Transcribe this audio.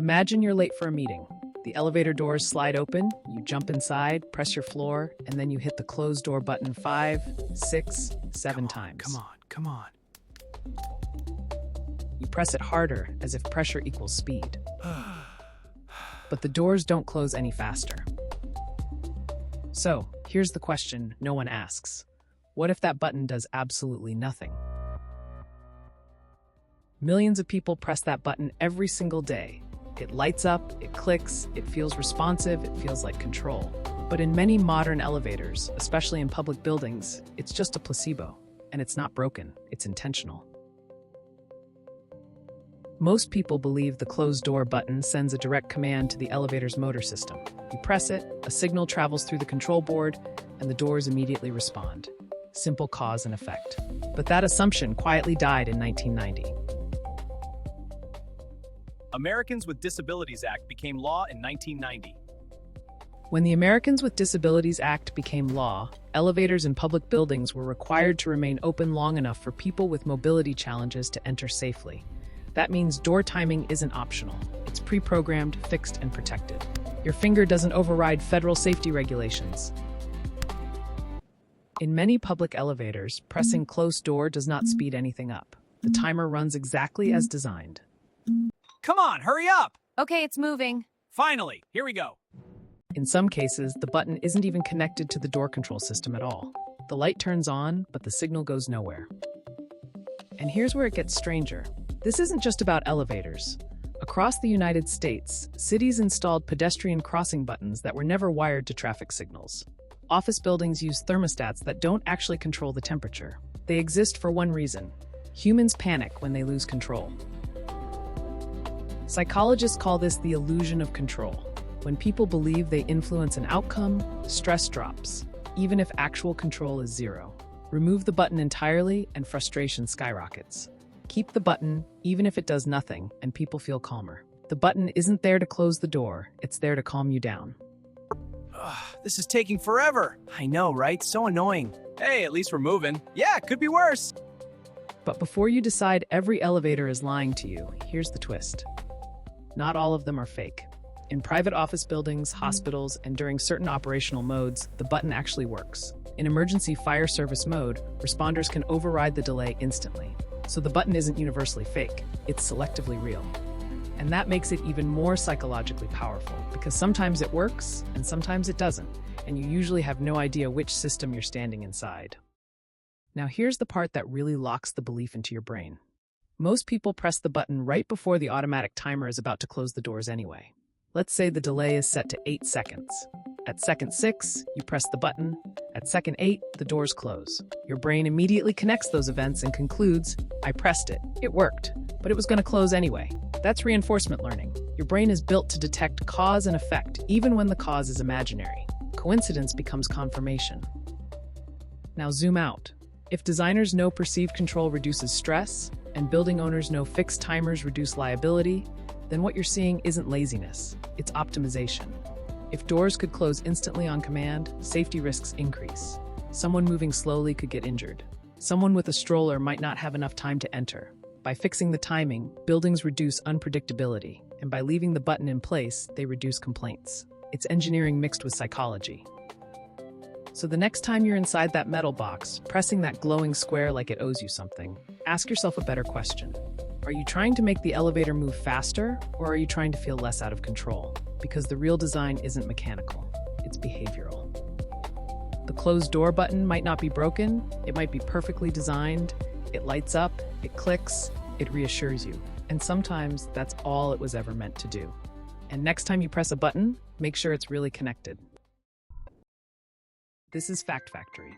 Imagine you're late for a meeting. The elevator doors slide open, you jump inside, press your floor, and then you hit the close door button 5, 6, 7 times. Come on. You press it harder, as if pressure equals speed. But the doors don't close any faster. So, here's the question no one asks. What if that button does absolutely nothing? Millions of people press that button every single day. It lights up, it clicks, it feels responsive, it feels like control. But in many modern elevators, especially in public buildings, it's just a placebo. And it's not broken, it's intentional. Most people believe the closed door button sends a direct command to the elevator's motor system. You press it, a signal travels through the control board, and the doors immediately respond. Simple cause and effect. But that assumption quietly died in 1990. Americans with Disabilities Act became law in 1990. When the Americans with Disabilities Act became law, elevators in public buildings were required to remain open long enough for people with mobility challenges to enter safely. That means door timing isn't optional. It's pre-programmed, fixed, and protected. Your finger doesn't override federal safety regulations. In many public elevators, pressing closed door does not speed anything up. The timer runs exactly as designed. Come on, hurry up! Okay, it's moving. Finally, here we go. In some cases, the button isn't even connected to the door control system at all. The light turns on, but the signal goes nowhere. And here's where it gets stranger. This isn't just about elevators. Across the United States, cities installed pedestrian crossing buttons that were never wired to traffic signals. Office buildings use thermostats that don't actually control the temperature. They exist for one reason. Humans panic when they lose control. Psychologists call this the illusion of control. When people believe they influence an outcome, stress drops, even if actual control is zero. Remove the button entirely and frustration skyrockets. Keep the button, even if it does nothing, and people feel calmer. The button isn't there to close the door, it's there to calm you down. This is taking forever. I know, right? So annoying. Hey, at least we're moving. Yeah, it could be worse. But before you decide every elevator is lying to you, here's the twist. Not all of them are fake. In private office buildings, hospitals, and during certain operational modes, the button actually works. In emergency fire service mode, responders can override the delay instantly. So the button isn't universally fake, it's selectively real. And that makes it even more psychologically powerful, because sometimes it works, and sometimes it doesn't, and you usually have no idea which system you're standing inside. Now here's the part that really locks the belief into your brain. Most people press the button right before the automatic timer is about to close the doors anyway. Let's say the delay is set to 8 seconds. At second 6, you press the button. At second 8, the doors close. Your brain immediately connects those events and concludes, I pressed it. It worked, but it was going to close anyway. That's reinforcement learning. Your brain is built to detect cause and effect, even when the cause is imaginary. Coincidence becomes confirmation. Now zoom out. If designers know perceived control reduces stress, and building owners know fixed timers reduce liability, then what you're seeing isn't laziness, it's optimization. If doors could close instantly on command, safety risks increase. Someone moving slowly could get injured. Someone with a stroller might not have enough time to enter. By fixing the timing, buildings reduce unpredictability, and by leaving the button in place, they reduce complaints. It's engineering mixed with psychology. So the next time you're inside that metal box, pressing that glowing square like it owes you something, ask yourself a better question. Are you trying to make the elevator move faster, or are you trying to feel less out of control? Because the real design isn't mechanical, it's behavioral. The closed door button might not be broken, it might be perfectly designed, it lights up, it clicks, it reassures you. And sometimes that's all it was ever meant to do. And next time you press a button, make sure it's really connected. This is Fact Factory.